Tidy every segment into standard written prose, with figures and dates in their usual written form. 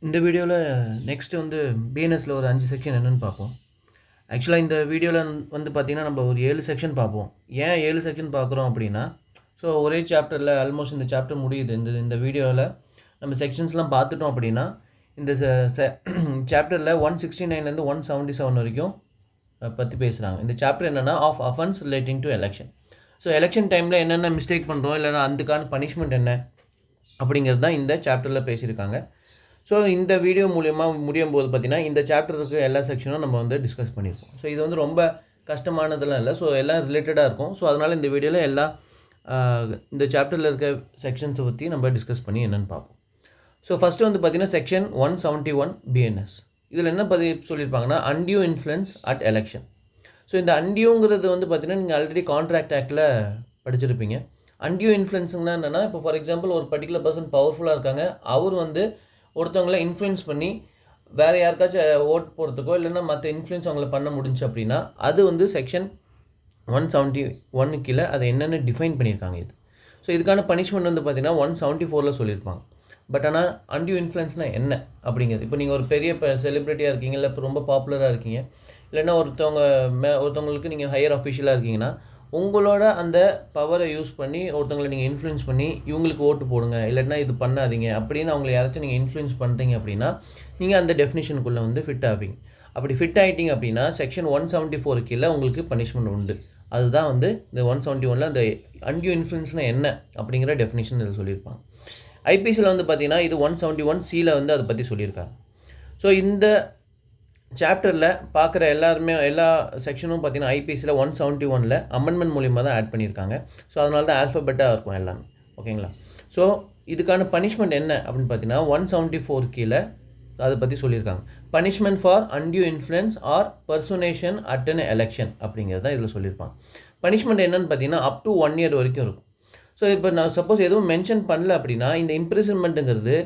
இந்த வீடியோவில் நெக்ஸ்ட் வந்து பிஎன்எஸ்ல ஒரு 5 செக்ஷன் என்னென்னு பார்ப்போம். ஆக்சுவலாக இந்த வீடியோவில் வந்து பார்த்திங்கன்னா நம்ம ஒரு 7 செக்ஷன் பார்ப்போம். ஏன் 7 செக்ஷன் பார்க்குறோம் அப்படின்னா, ஸோ ஒரே சாப்டரில் ஆல்மோஸ்ட் இந்த சாப்டர் முடியுது. இந்த வீடியோவில் நம்ம செக்ஷன்ஸ்லாம் பார்த்துட்டோம் அப்படின்னா, இந்த சாப்டரில் 169லேருந்து 177 வரைக்கும் பற்றி பேசுகிறாங்க. இந்த சாப்டர் என்னென்னா of offence relating to election. So election டைமில் என்னென்ன மிஸ்டேக் பண்ணுறோம், இல்லைனா அதுக்கான பனிஷ்மெண்ட் என்ன அப்படிங்கிறது தான் இந்த சாப்டரில் பேசியிருக்காங்க. ஸோ இந்த வீடியோ மூலயமா முடியும் போது பார்த்திங்கன்னா இந்த சாப்டருக்கு எல்லா செக்ஷனும் நம்ம வந்து டிஸ்கஸ் பண்ணியிருக்கோம். ஸோ இது வந்து ரொம்ப கஷ்டமானதெல்லாம் இல்லை. ஸோ எல்லாம் ரிலேட்டடாக இருக்கும். ஸோ அதனால் இந்த வீடியோவில் எல்லா இந்த சாப்டரில் இருக்க செக்ஷன்ஸை பற்றி நம்ம டிஸ்கஸ் பண்ணி என்னென்னு பார்ப்போம். ஸோ ஃபஸ்ட்டு வந்து பார்த்திங்கன்னா செக்ஷன் 171 பிஎன்எஸ். இதில் என்ன சொல்லியிருப்பாங்கன்னா undue influence at election. So இந்த அன்டியூங்கிறது வந்து பார்த்திங்கன்னா நீங்கள் ஆல்ரெடி கான்ட்ராக்ட் ஆக்டில் படிச்சிருப்பீங்க. அன்டியூ இன்ஃப்ளூயன்ஸுங்கன்னா என்னென்னா, இப்போ ஃபார் எக்ஸாம்பிள் ஒரு பர்டிகுலர் பர்சன் பவர்ஃபுல்லாக இருக்காங்க, அவர் வந்து ஒருத்தவங்கள இன்ஃப்ளூயன்ஸ் பண்ணி வேறு யாருக்காச்சும் ஓட் போடுறதுக்கோ இல்லைன்னா மற்ற இன்ஃப்ளூயன்ஸ் அவங்கள பண்ண முடிஞ்சு அப்படின்னா அது வந்து செக்ஷன் 171 கீழே அதை என்னென்ன டிஃபைன் பண்ணியிருக்காங்க இது. ஸோ இதுக்கான பனிஷ்மெண்ட் வந்து பார்த்திங்கன்னா 174 சொல்லியிருப்பாங்க. பட் ஆனால் அன்டியூ இன்ஃப்ளூயன்ஸ்னால் என்ன அப்படிங்கிறது, இப்போ நீங்கள் ஒரு பெரிய செலிப்ரிட்டியாக இருக்கீங்க, இல்லை இப்போ ரொம்ப பாப்புலராக இருக்கீங்க, இல்லைன்னா ஒருத்தவங்களுக்கு நீங்கள் ஹையர் அஃபிஷியலாக இருக்கீங்கன்னா உங்களோட அந்த பவரை யூஸ் பண்ணி ஒருத்தவங்களை நீங்கள் இன்ஃப்ளூயன்ஸ் பண்ணி இவங்களுக்கு ஓட்டு போடுங்க, இல்லைன்னா இது பண்ணாதீங்க அப்படின்னு அவங்களை யாராச்சும் நீங்கள் இன்ஃப்ளூயன்ஸ் பண்ணுறீங்க அப்படின்னா நீங்கள் அந்த டெஃபினிஷனுக்குள்ளே வந்து ஃபிட் ஆவீங்க. அப்படி ஃபிட் ஆகிட்டிங்க அப்படின்னா செக்ஷன் 174 கீழே உங்களுக்கு பனிஷ்மெண்ட் உண்டு. அதுதான் வந்து இந்த 171 அந்த அன்டியூ இன்ஃப்ளூயன்ஸ்னால் என்ன அப்படிங்கிற டெஃபினிஷன் இதில் சொல்லியிருப்பாங்க. ஐபிசியில் வந்து பார்த்திங்கன்னா இது 171 வந்து அதை பற்றி சொல்லியிருக்காங்க. ஸோ இந்த சாப்டரில் பார்க்குற எல்லா செக்ஷனும் பார்த்திங்கன்னா ஐபிசியில் 171 அமெண்ட்மெண்ட் மூலிமா தான் ஆட் பண்ணியிருக்காங்க. ஸோ அதனால தான் ஆல்ஃபபெட்டாக இருக்கும் எல்லாமே. ஓகேங்களா? ஸோ இதுக்கான பனிஷ்மெண்ட் என்ன அப்படின்னு பார்த்தீங்கன்னா 174 கீழே அதை பற்றி சொல்லியிருக்காங்க. Punishment for undue influence or personation at an election அப்படிங்கிறது தான் இதில் சொல்லியிருப்பாங்க. பனிஷ்மெண்ட் என்னன்னு பார்த்தீங்கன்னா அப் டு 1 year வரைக்கும் இருக்கும். ஸோ இப்போ நான் சப்போஸ் எதுவும் மென்ஷன் பண்ணல அப்படின்னா இந்த இம்ப்ரிசன்மெண்ட்டுங்கிறது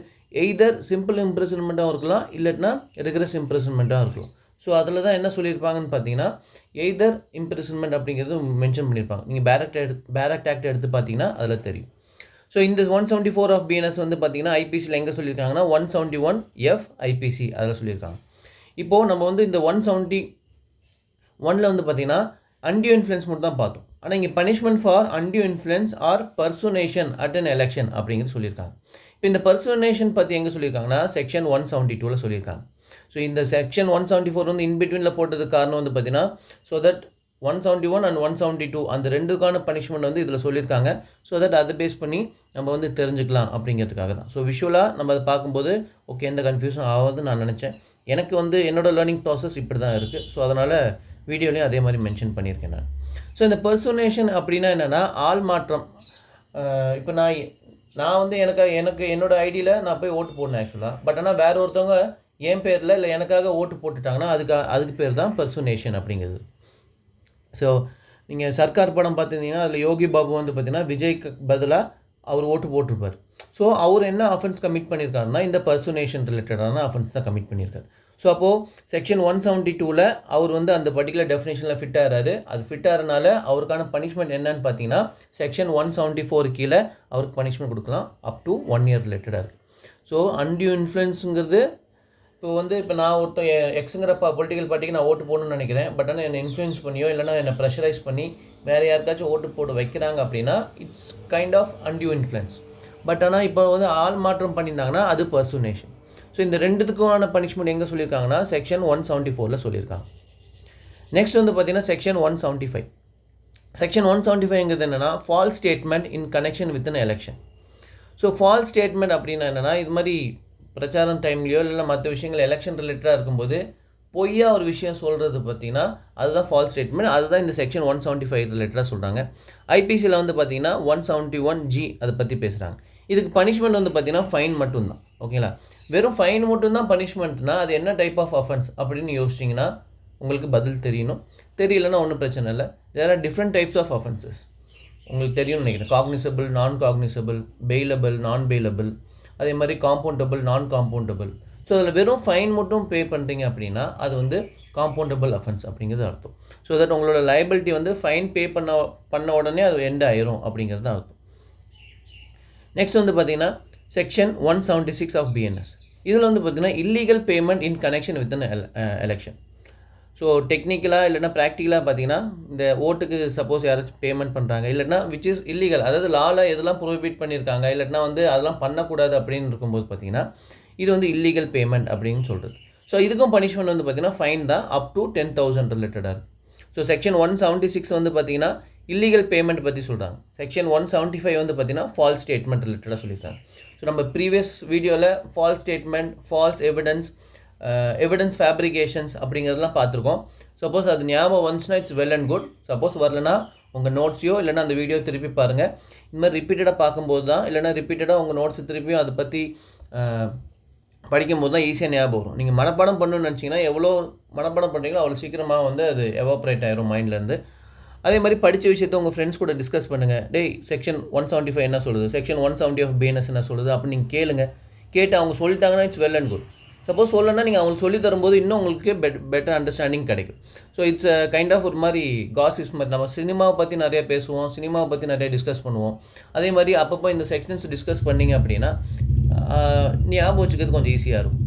எய்தர் சிம்பிள் இம்ப்ரிசன்மெண்ட்டாகவும் இருக்கலாம், இல்லைன்னா ரிக்ரெஸ் இம்ப்ரிசன்மெண்ட்டாகவும் இருக்கலாம். ஸோ அதில் தான் என்ன சொல்லியிருப்பாங்கன்னு பார்த்தீங்கன்னா எய்தர் இம்ப்ரிசன்மெண்ட் அப்படிங்கிறது மென்ஷன் பண்ணியிருப்பாங்க. நீங்கள் பேரக்ட் ஆக்ட் எடுத்து பார்த்தீங்கன்னா அதில் தெரியும். ஸோ இந்த 174 ஆஃப் பிஎன்எஸ் வந்து பார்த்தீங்கன்னா ஐபிசியில் எங்கே சொல்லியிருக்காங்கன்னா 171 ஐபிசி அதில் சொல்லியிருக்காங்க. இப்போது நம்ம வந்து இந்த 171 வந்து பார்த்தீங்கன்னா அன்டியூ இன்ஃப்ளூயன்ஸ் மட்டும் தான் பார்த்தோம். ஆனால் இங்கே punishment for undue influence or personation at an election அப்படிங்கிறது சொல்லியிருக்காங்க. இப்போ இந்த பர்சனேஷன் பற்றி எங்கே சொல்லியிருக்காங்கன்னா செக்ஷன் 172 சொல்லியிருக்காங்க. ஸோ இந்த செக்ஷன் 174 வந்து இன்பிட்வீனில் போட்டதுக்கு காரணம் வந்து பார்த்தீங்கன்னா ஸோ தட் 171 and 172 அந்த ரெண்டுக்கான பனிஷ்மெண்ட் வந்து இதில் சொல்லியிருக்காங்க. ஸோ தட் அதை பேஸ் பண்ணி நம்ம வந்து தெரிஞ்சுக்கலாம் அப்படிங்கிறதுக்காக தான். ஸோ விஷுவலாக நம்ம அதை பார்க்கும்போது ஓகே எந்த கன்ஃபியூஷன் ஆகாதுன்னு நான் நினச்சேன். எனக்கு வந்து என்னோடய லேர்னிங் ப்ராசஸ் இப்படி தான் இருக்குது. ஸோ அதனால் வீடியோலையும் அதே மாதிரி மென்ஷன் பண்ணியிருக்கேன் நான். ஸோ இந்த பர்சனேஷன் அப்படின்னா என்னென்னா ஆள் மாற்றம். இப்போ நான் வந்து எனக்கு என்னோடய ஐடியில் நான் போய் ஓட்டு போடணும் ஆக்சுவலாக. பட் ஆனால் வேறு ஒருத்தவங்க என் பேரில் இல்லை எனக்காக ஓட்டு போட்டுட்டாங்கன்னா அதுக்கு பேர் தான் பர்சனேஷன் அப்படிங்கிறது. ஸோ நீங்கள் சர்க்கார் படம் பார்த்துருந்தீங்கன்னா அதில் யோகி பாபு வந்து பார்த்தீங்கன்னா விஜய்க்கு பதிலாக அவர் ஓட்டு போட்டிருப்பார். ஸோ அவர் என்ன அஃபென்ஸ் கமிட் பண்ணியிருக்காருன்னா இந்த பர்சனேஷன் ரிலேட்டடான அஃபென்ஸ் தான் கமிட் பண்ணியிருக்காரு. ஸோ அப்போது செக்ஷன் 172 அவர் வந்து அந்த பர்டிகுலர் டெஃபினேஷனில் ஃபிட் ஆகிறாரு. அது ஃபிட் ஆகிறனால அவருக்கான பனிஷ்மெண்ட் என்னன்னு பார்த்தீங்கன்னா செக்ஷன் 174 கீழே அவருக்கு பனிஷ்மெண்ட் கொடுக்கலாம் அப் டு 1 year ரிலேட்டடாக இருக்குது. ஸோ அன்டியூ இன்ஃப்ளூயன்ஸுங்கிறது இப்போ நான் ஒருத்தன் எக்ஸுங்கிற பொலிட்டிக்கல் பார்ட்டிக்கு நான் ஓட்டு போடணும்னு நினைக்கிறேன். பட் ஆனால் என்னை இன்ஃப்ளூயன்ஸ் பண்ணியோ இல்லைனா என்னை ப்ரெஷரைஸ் பண்ணி வேறு யாருக்காச்சும் ஓட்டு போட்டு வைக்கிறாங்க அப்படின்னா it's kind of undue influence. But ஆனால் இப்போ வந்து ஆள் மாற்றம் பண்ணியிருந்தாங்கன்னா அது பர்சனேஷன். ஸோ இந்த ரெண்டுத்துக்குமான பனிஷ்மெண்ட் எங்கே சொல்லியிருக்காங்கன்னா செக்ஷன் 174 சொல்லியிருக்காங்க. நெக்ஸ்ட் வந்து பார்த்தீங்கன்னா செக்ஷன் 175. செக்ஷன் 175ங்கிறது என்னென்னா false statement in connection with an election. So false statement அப்படின்னா என்னென்னா இது மாதிரி பிரச்சாரம் டைம்லையோ இல்லை மற்ற விஷயங்கள் எலெக்ஷன் ரிலேட்டடாக இருக்கும்போது பொய்யா ஒரு விஷயம் சொல்கிறது பார்த்திங்கன்னா அதுதான் ஃபால்ஸ் ஸ்டேட்மெண்ட். அதுதான் இந்த செக்ஷன் 175 ரிலேட்டடாக சொல்கிறாங்க. ஐபிசியில் வந்து பார்த்திங்கன்னா 171G அதை பற்றி பேசுகிறாங்க. இதுக்கு பனிஷ்மெண்ட் வந்து பார்த்திங்கன்னா ஃபைன் மட்டும்தான். ஓகேங்களா? வெறும் ஃபைன் மட்டும்தான் பனிஷ்மெண்ட்னா அது என்ன டைப் ஆஃப் அஃபென்ஸ் அப்படின்னு யோசிச்சிங்கன்னா உங்களுக்கு பதில் தெரியணும். தெரியலன்னா ஒன்றும் பிரச்சனை இல்லை. There are different types of offences உங்களுக்கு தெரியும்னு நினைக்கிறேன். காக்னிசபிள், நான் காக்னிசபிள், பெயிலபிள், நான் பெயிலபிள், அதே மாதிரி காம்பவுண்டபிள், நான் காம்பவுண்டபிள். ஸோ அதில் வெறும் ஃபைன் மட்டும் பே பண்ணுறீங்க அப்படின்னா அது வந்து காம்பவுண்டபிள் அஃபென்ஸ் அப்படிங்கிறது அர்த்தம். ஸோ தட் உங்களோட லைபிலிட்டி வந்து ஃபைன் பே பண்ண உடனே அது எண்ட் ஆயிரும் அப்படிங்கிறது தான் அர்த்தம். நெக்ஸ்ட் வந்து பார்த்திங்கன்னா செக்ஷன் 176 ஆஃப் பிஎன்எஸ். இதில் வந்து பார்த்திங்கன்னா illegal payment in connection with an election. So டெக்னிக்கலாக இல்லைனா ப்ராக்டிக்கலாக பார்த்தீங்கன்னா இந்த ஓட்டுக்கு சப்போஸ் யாராச்சும் பேமெண்ட் பண்ணுறாங்க இல்லைனா விச் இஸ் இல்லீகல், அதாவது லாவில் எதெல்லாம் ப்ரொஹிபிட் பண்ணியிருக்காங்க இல்லைனா வந்து அதெல்லாம் பண்ணக்கூடாது அப்படின்னு இருக்கும்போது பார்த்தீங்கன்னா இது வந்து இல்லீகல் பேமெண்ட் அப்படின்னு சொல்கிறது. ஸோ இதுக்கும் பனிஷ்மெண்ட் வந்து பார்த்திங்கன்னா ஃபைன் தான் அப் டு 10,000 ரிலேட்டடாக இருக்குது. ஸோ செக்ஷன் 176 வந்து பார்த்திங்கன்னா இல்லீகல் பேமெண்ட் பற்றி சொல்கிறாங்க. செக்ஷன் 175 வந்து பார்த்திங்கன்னா ஃபால்ஸ் ஸ்டேட்மெண்ட் ரிலேட்டடாக சொல்லியிருக்காங்க. ஸோ நம்ம ப்ரீவியஸ் வீடியோவில் false statement, falls evidence fabrications அப்படிங்கிறதுலாம் பார்த்துருக்கோம். சப்போஸ் அது ஞாபகம் வந்துச்சுன்னா it's well and good. Suppose வரலனா உங்கள் நோட்ஸையோ இல்லைனா அந்த வீடியோ திருப்பி பாருங்கள். இந்த மாதிரி ரிப்பீட்டடாக பார்க்கும்போது தான் இல்லைனா ரிப்பீட்டடாக உங்கள் நோட்ஸை திருப்பியும் அதை பற்றி படிக்கும்போது தான் ஈஸியாக ஞாபகம் வரும். நீங்கள் மனப்பாடம் பண்ணணும்னு நினச்சிங்கன்னா எவ்வளோ மனப்பாடம் பண்ணுறீங்களோ அவ்வளோ சீக்கிரமாக வந்து அது எவாப்ரேட் ஆயிரும் மைண்ட்லேருந்து. அதே மாதிரி படித்த விஷயத்தை உங்கள் ஃப்ரெண்ட்ஸ் கூட டிஸ்கஸ் பண்ணுங்கள். டேய் செக்ஷன் 175 என்ன சொல்லுது, செக்ஷன் 170 ஆஃப் பிஎன்எஸ் என்ன சொல்லுது அப்படின்னு நீங்கள் கேளுங்க. கேட்டு அவங்க சொல்லிட்டாங்கன்னா it's well and good. Suppose சொல்லணும்னா நீங்கள் அவங்களுக்கு சொல்லி தரும்போது இன்னும் உங்களுக்கு பெட்டர் அண்டர்ஸ்டாண்டிங் கிடைக்கும். ஸோ இட்ஸ் கைண்ட் ஆஃப் ஒரு மாதிரி காசிப்ஸ் மாதிரி. நம்ம சினிமாவை பற்றி நிறையா பேசுவோம், சினிமாவை பற்றி நிறையா டிஸ்கஸ் பண்ணுவோம். அதே மாதிரி அப்பப்போ இந்த செக்ஷன்ஸ் டிஸ்கஸ் பண்ணிங்க அப்படின்னா ஞாபகம் வச்சுக்கிறது கொஞ்சம் ஈஸியாக இருக்கும்.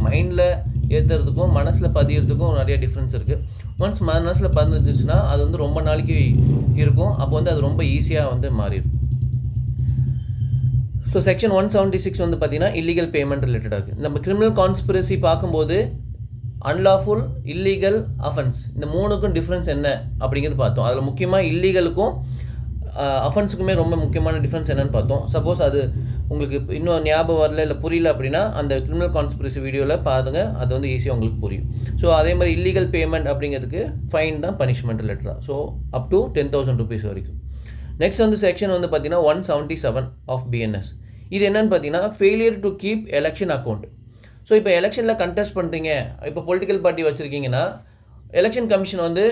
மைண்டில் ஏற்றுறதுக்கும் மனசில் பதியறதுக்கும் நிறைய டிஃப்ரென்ஸ் இருக்குது. ஒன்ஸ் மனசில் பதிஞ்சிச்சுன்னா அது வந்து ரொம்ப நாளைக்கு இருக்கும். அப்போ வந்து அது ரொம்ப ஈஸியாக வந்து மாறிடும். ஸோ செக்ஷன் 176 வந்து பார்த்திங்கன்னா இல்லீகல் பேமெண்ட் ரிலேட்டடாக இருக்குது. நம்ம கிரிமினல் கான்ஸ்பிரசி பார்க்கும்போது அன்லாஃபுல், இல்லீகல், அஃபென்ஸ் இந்த மூணுக்கும் டிஃப்ரென்ஸ் என்ன அப்படிங்கிறது பார்த்தோம். அதில் முக்கியமாக இல்லீகலுக்கும் அஃபென்ஸுக்குமே ரொம்ப முக்கியமான டிஃப்ரென்ஸ் என்னென்னு பார்த்தோம். சப்போஸ் அது உங்களுக்கு இன்னும் ஞாபகம் வரல இல்லை புரியல அப்படின்னா அந்த கிரிமினல் கான்ஸ்பிரசி வீடியோவில் பாருங்கள், அது வந்து ஈஸியாக உங்களுக்கு புரியும். ஸோ அதே மாதிரி இல்லீகல் பேமெண்ட் அப்படிங்கிறதுக்கு ஃபைன் தான் பனிஷ்மெண்ட் ரிலேட்டடாக. ஸோ அப் டு 10,000 rupees வரைக்கும். நெக்ஸ்ட் வந்து செக்ஷன் வந்து பார்த்திங்கன்னா 177 ஆஃப் பிஎன்எஸ். இது என்னென்னு பார்த்தீங்கன்னா failure to keep election account. So இப்போ எலெக்ஷனில் கண்டெஸ்ட் பண்ணுறீங்க, இப்போ பொலிட்டிக்கல் பார்ட்டி வச்சுருக்கீங்கன்னா எலெக்ஷன் கமிஷன் வந்து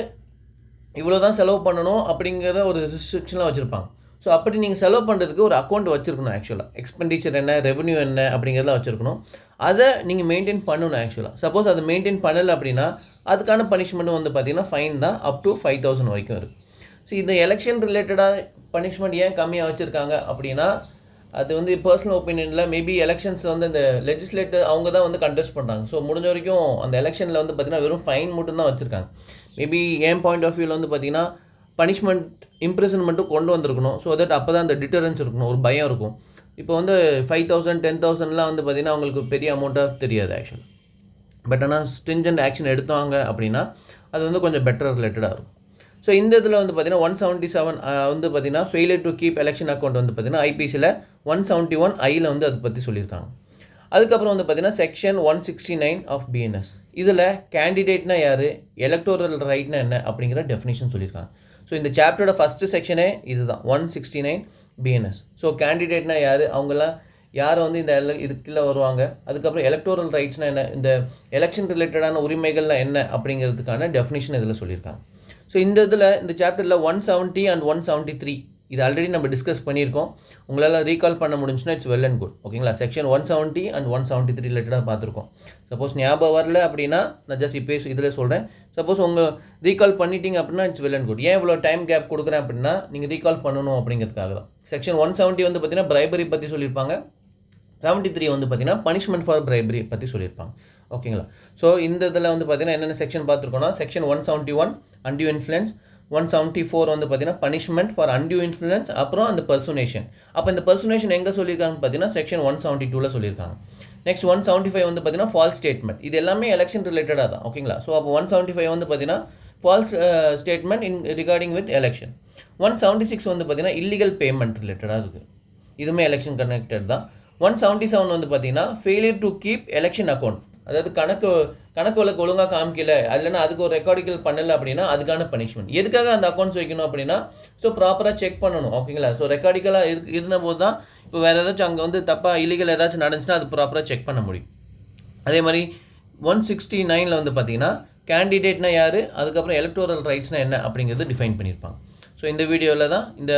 இவ்வளோ தான் செலவு பண்ணணும் அப்படிங்கிற ஒரு ரெஸ்ட்ரிக்ஷன்லாம் வச்சுருப்பாங்க. ஸோ அப்படி நீங்கள் செலவு பண்ணுறதுக்கு ஒரு அக்கௌண்ட் வச்சுருக்கணும். ஆக்சுவலாக எக்ஸ்பெண்டிச்சர் என்ன, ரெவன்யூ என்ன அப்படிங்கிறதெல்லாம் வச்சுருக்கணும். அதை நீங்கள் மெயின்டைன் பண்ணணும். ஆக்சுவலாக சப்போஸ் அதை மெயின்டைன் பண்ணலை அப்படின்னா அதுக்கான பனிஷ்மெண்ட்டும் வந்து பார்த்திங்கன்னா ஃபைன் தான் அப் டு 5,000 வரைக்கும் இருக்குது. ஸோ இந்த எலெக்ஷன் ரிலேட்டடாக பனிஷ்மெண்ட் ஏன் கம்மியாக வச்சுருக்காங்க அப்படின்னா அது வந்து பர்சனல் ஒப்பீனியனில் மேபி எலெக்ஷன்ஸ் வந்து இந்த லெஜிஸ்லேட்டர் அவங்க தான் வந்து கண்டெஸ்ட் பண்ணுறாங்க. ஸோ முடிஞ்ச வரைக்கும் அந்த எலெக்ஷனில் வந்து பார்த்திங்கன்னா வெறும் ஃபைன் மட்டும்தான் வச்சுருக்காங்க. மேபி என் பாயிண்ட் ஆஃப் வியூவில் வந்து பார்த்திங்கன்னா பனிஷ்மெண்ட் இம்ப்ரெஷன்மெண்ட்டும் கொண்டு வந்திருக்கணும். ஸோ தட் அப்போ தான் அந்த டிட்டரன்ஸ் இருக்கணும், ஒரு பயம் இருக்கும். இப்போ வந்து 5,000 10,000லாம் வந்து பார்த்திங்கன்னா அவங்களுக்கு பெரிய அமௌண்ட்டாக தெரியாது ஆக்சுவலி. பட் ஆனால் ஸ்ட்ரிஞ்சன்ட் ஆக்ஷன் எடுத்தாங்க அப்படின்னா அது வந்து கொஞ்சம் பெட்டர் ரிலேட்டடாக இருக்கும். ஸோ இந்த இதில் வந்து பார்த்திங்கன்னா 177 வந்து பார்த்திங்கன்னா failure to keep election account வந்து பார்த்திங்கன்னா ஐபிசியில் 171 ஐயில் வந்து அதை பற்றி சொல்லியிருக்காங்க. அதுக்கப்புறம் வந்து பார்த்திங்கன்னா செக்ஷன் 169 ஆஃப் பிஎன்எஸ். இதில் கேண்டிடேட்னா யார், எலக்டோரல் ரைட்னா என்ன அப்படிங்கிற டெஃபினிஷன் சொல்லியிருக்காங்க. ஸோ இந்த சாப்டரோட ஃபஸ்ட்டு செக்ஷனே இது தான் 169 பிஎன்எஸ். ஸோ கேண்டிடேட்னா யார், அவங்களாம் யாரை வந்து இந்த இதுக்குள்ளே வருவாங்க, அதுக்கப்புறம் எலக்டோரல் ரைட்ஸ்னால் என்ன, இந்த எலெக்ஷன் ரிலேட்டடான உரிமைகள்லாம் என்ன அப்படிங்கிறதுக்கான டெஃபினிஷன் இதில் சொல்லியிருக்காங்க. ஸோ இந்த இதில் இந்த சாப்டரில் 170 and 173 இது ஆல்ரெடி நம்ம டிஸ்கஸ் பண்ணியிருக்கோம். உங்களால் ரீகால் பண்ண முடிஞ்சுன்னா இட்ஸ் வெல் அண்ட் குட். ஓகேங்களா. செக்ஷன் 170 and 173 ரிலேட்டடாக பார்த்துருக்கோம். சப்போஸ் ஞாபகம் வரல அப்படின்னா நான் ஜஸ்ட் இப்போ இதில் சொல்கிறேன். சப்போஸ் உங்கள் ரீகால் பண்ணிட்டீங்க அப்படின்னா இட்ஸ் வெல் அண்ட் குட். ஏன் இவ்வளோ டைம் கேப் கொடுக்குறேன் அப்படின்னா நீங்கள் ரீகால் பண்ணணும் அப்படிங்கிறதுக்காக தான். செக்ஷன் 170 வந்து பார்த்திங்கன்னா பிரைபரி பற்றி சொல்லியிருப்பாங்க. 73 வந்து பார்த்திங்கன்னா பனிஷ்மெண்ட் ஃபார் பிரைபரி பற்றி சொல்லியிருப்பாங்க. ஓகேங்களா. ஸோ இந்த இதில் வந்து பார்த்திங்கன்னா என்னென்ன செக்ஷன் பார்த்துருக்கோன்னா செக்ஷன் 171 அன்டியூ இன்ஃப்ளூயன்ஸ், 174 வந்து பார்த்தீங்கன்னா பனிஷ்மெண்ட் ஃபார் அன்டியூ இன்ஃப்ளூயன்ஸ், அப்புறம் அந்த பர்சுனேஷன். அப்போ இந்த பர்சுனேஷன் எங்கே சொல்லியிருக்காங்கன்னு பார்த்தீங்கன்னா செக்ஷன் 172 சொல்லியிருக்காங்க. நெக்ஸ்ட் 175 வந்து பார்த்தீங்கன்னா ஃபால்ஸ் ஸ்டேட்மெண்ட். இது எல்லாமே எலெக்ஷன் ரிலேட்டடாக தான். ஓகேங்களா. ஸோ அப்போ 175 வந்து பார்த்தீங்கன்னா false statement in regarding with election. 176 வந்து பார்த்தீங்கன்னா இல்லீகல் பேமெண்ட் ரிலேட்டடாக இருக்குது. இதுவுமே எலெக்ஷன் கனெக்டட் தான். 177 வந்து பார்த்தீங்கன்னா failure to keep election account, அதாவது கணக்கு வழக்கு ஒழுங்காக காமிக்கல, இல்லைன்னா அதுக்கு ஒரு ரெக்கார்டிக்கல் பண்ணலை அப்படின்னா அதுக்கான பனிஷ்மெண்ட். எதுக்காக அந்த அக்கௌண்ட்ஸ் வைக்கணும் அப்படின்னா ஸோ ப்ராப்பராக செக் பண்ணணும். ஓகேங்களா. ஸோ ரெக்கார்டிக்கலாக இருந்தபோது தான் இப்போ வேறு ஏதாச்சும் அங்கே வந்து தப்பாக இல்லீகல் ஏதாச்சும் நடந்துச்சுன்னா அது ப்ராப்பராக செக் பண்ண முடியும். அதே மாதிரி 169 வந்து பார்த்தீங்கன்னா கேண்டிடேட்னா யார், அதுக்கப்புறம் எலக்டோரல் ரைட்ஸ்னால் என்ன அப்படிங்கிறது டிஃபைன் பண்ணியிருப்பாங்க. ஸோ இந்த வீடியோவில் தான் இந்த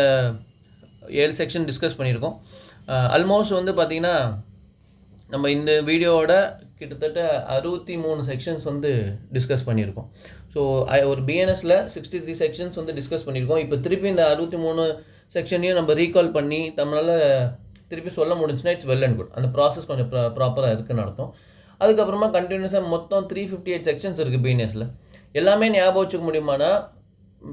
7 செக்ஷன் டிஸ்கஸ் பண்ணியிருக்கோம். ஆல்மோஸ்ட் வந்து பார்த்திங்கன்னா நம்ம இந்த வீடியோவோட கிட்டத்தட்ட 63 செக்ஷன்ஸ் வந்து டிஸ்கஸ் பண்ணியிருக்கோம். ஸோ ஒரு பிஎன்எஸில் 63 செக்ஷன்ஸ் வந்து டிஸ்கஸ் பண்ணியிருக்கோம். இப்போ திருப்பி இந்த 63 செக்ஷனையும் நம்ம ரீகால் பண்ணி நம்மளால் திருப்பி சொல்ல முடிஞ்சுன்னா இட்ஸ் வெல் அண்ட் குட். அந்த ப்ராசஸ் கொஞ்சம் ப்ராப்பராக இருக்குன்னு அர்த்தம். அதுக்கப்புறமா கண்டினியூஸாக மொத்தம் 358 செக்ஷன்ஸ் இருக்குது பிஎன்எஸில். எல்லாமே ஞாபகம் வச்சுக்க முடியுமானா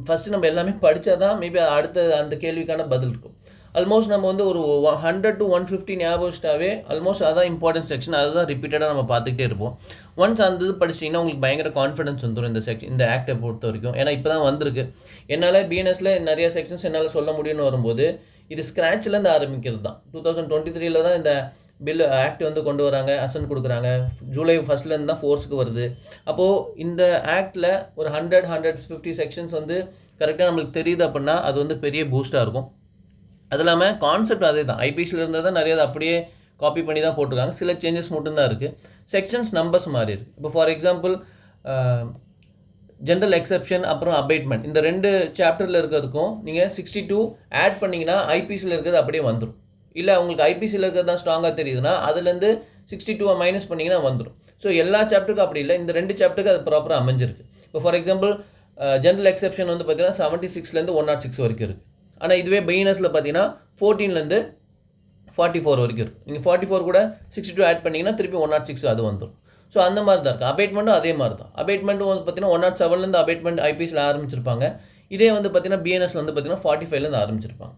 ஃபஸ்ட்டு நம்ம எல்லாமே படித்தா தான் மேபி அடுத்த அந்த கேள்விக்கான பதில் இருக்கும். ஆல்மோஸ்ட் நம்ம வந்து ஒரு 100 to 150 ஞாபகம் வச்சுட்டாவே ஆல்மோஸ்ட் அதான் இம்பார்ட்டன்ட் செக்ஷன், அதுதான் ரிப்பீட்டடாக நம்ம பார்த்துக்கிட்டே இருப்போம். ஒன்ஸ் அந்த இது படிச்சிட்டிங்கன்னா உங்களுக்கு பயங்கர கான்ஃபிடன்ஸ் வந்துடும் இந்த ஆக்டை பொறுத்த வரைக்கும். ஏன்னா இப்போ தான் வந்திருக்கு. என்னால் பிஎன்எஸில் நிறைய செக்ஷன்ஸ் என்னால் சொல்ல முடியும்னு வரும்போது இது ஸ்க்ராட்ச்லேருந்து ஆரம்பிக்கிறது தான். 2023 தான் இந்த பில் ஆக்ட் வந்து கொண்டு வராங்க, அசன்ட் கொடுக்குறாங்க. ஜூலை 1 தான் ஃபோர்ஸுக்கு வருது. அப்போது இந்த ஆக்டில் ஒரு 100-150 செக்ஷன்ஸ் வந்து கரெக்டாக நம்மளுக்கு தெரியுது அப்படின்னா அது வந்து பெரிய பூஸ்ட்டாக இருக்கும். அது இல்லாமல் கான்செப்ட் அதே தான். ஐபிசியில் இருந்தது தான் நிறைய அப்படியே காப்பி பண்ணி தான் போட்டிருக்காங்க. சில சேஞ்சஸ் மட்டும்தான் இருக்குது. செக்ஷன்ஸ் நம்பர்ஸ் மாறி இருக்குது. இப்போ ஃபார் எக்ஸாம்பிள் ஜென்ரல் எக்ஸெப்ஷன் அப்புறம் அபேட்மெண்ட் இந்த 2 சாப்டரில் இருக்கிறதுக்கும் நீங்கள் 62 ஆட் பண்ணிங்கன்னா ஐபிசியில் இருக்கிறது அப்படியே வந்துடும். இல்லை உங்களுக்கு ஐபிசியில் இருக்கிறது தான் ஸ்ட்ராங்காக தெரியுதுன்னா அதுலேருந்து 62 மைனஸ் பண்ணிங்கன்னா வந்துடும். ஸோ எல்லா சாப்டருக்கும் அப்படி இல்லை, இந்த 2 சாப்டருக்கு அது ப்ராப்பராக அமைஞ்சிருக்கு. இப்போ ஃபார் எக்ஸாம்பிள் ஜென்ரல் எக்ஸெப்ஷன் வந்து பார்த்தீங்கன்னா 76 106 வரைக்கும் இருக்குது. ஆனால் இதுவே பிஎன்எஸில் பார்த்தீங்கன்னா 14 44 வரைக்கும் இருக்குது. நீங்கள் 44 கூட 62 ஆட் பண்ணிங்கன்னா திருப்பி 106 அது வந்துடும். ஸோ அந்த மாதிரி தான் இருக்குது. அபேட்மெண்ட்டும் அதே மாதிரி தான். அபேட்மெண்ட்டும் வந்து பார்த்தீங்கன்னா 107 அபேட்மெண்ட் ஐபிசியில் ஆரம்பிச்சிருப்பாங்க. இதே வந்து பார்த்தீங்கன்னா பிஎன்எஸில் வந்து பார்த்தீங்கன்னா 45 ஆரம்பிச்சிருப்பாங்க.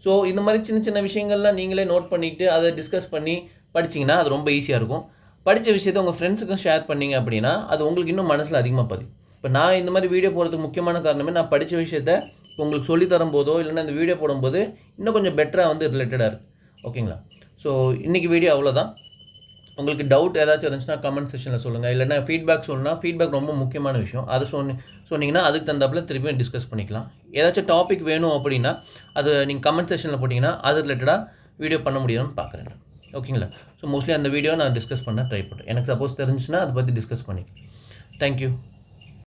ஸோ இந்த மாதிரி சின்ன சின்ன விஷயங்கள்லாம் நீங்களே நோட் பண்ணிக்கிட்டு அதை டிஸ்கஸ் பண்ணி படிச்சிங்கன்னா அது ரொம்ப ஈஸியாக இருக்கும். படித்த விஷயத்தை உங்கள் ஃப்ரெண்ட்ஸுக்கும் ஷேர் பண்ணிங்க அப்படின்னா அது உங்களுக்கு இன்னும் மனசில் அதிகமாக பதியும். இப்போ நான் இந்த மாதிரி வீடியோ போடுறதுக்கு முக்கியமான காரணமே நான் படித்த விஷயத்தை இப்போ உங்களுக்கு சொல்லி தரும்போதோ இல்லைன்னா இந்த வீடியோ போடும்போது இன்னும் கொஞ்சம் பெட்டராக வந்து ரிலேட்டடாக இருக்குது. ஓகேங்களா? ஸோ இன்றைக்கி வீடியோ அவ்வளோதான். உங்களுக்கு டவுட் ஏதாச்சும் இருந்துச்சுன்னா கமெண்ட் செக்ஷனில் சொல்லுங்கள். இல்லைனா ஃபீட்பேக் சொல்லணும்னா ஃபீட்பேக் ரொம்ப முக்கியமான விஷயம். அதை சொன்னீங்கன்னா அதுக்கு தகுந்தாப்பில் திருப்பியும் டிஸ்கஸ் பண்ணிக்கலாம். ஏதாச்சும் டாபிக் வேணும் அப்படின்னா அது நீங்கள் கமெண்ட் செக்ஷனில் போட்டிங்கன்னா அது ரிலேட்டடாக வீடியோ பண்ண முடியும்னு பார்க்குறேன். ஓகேங்களா? ஸோ மோஸ்ட்லி அந்த வீடியோ நான் டிஸ்கஸ் பண்ண ட்ரை பண்ணுறேன். எனக்கு சப்போஸ் தெரிஞ்சுன்னா அதை பற்றி டிஸ்கஸ் பண்ணிக்கலாம். தேங்க்யூ.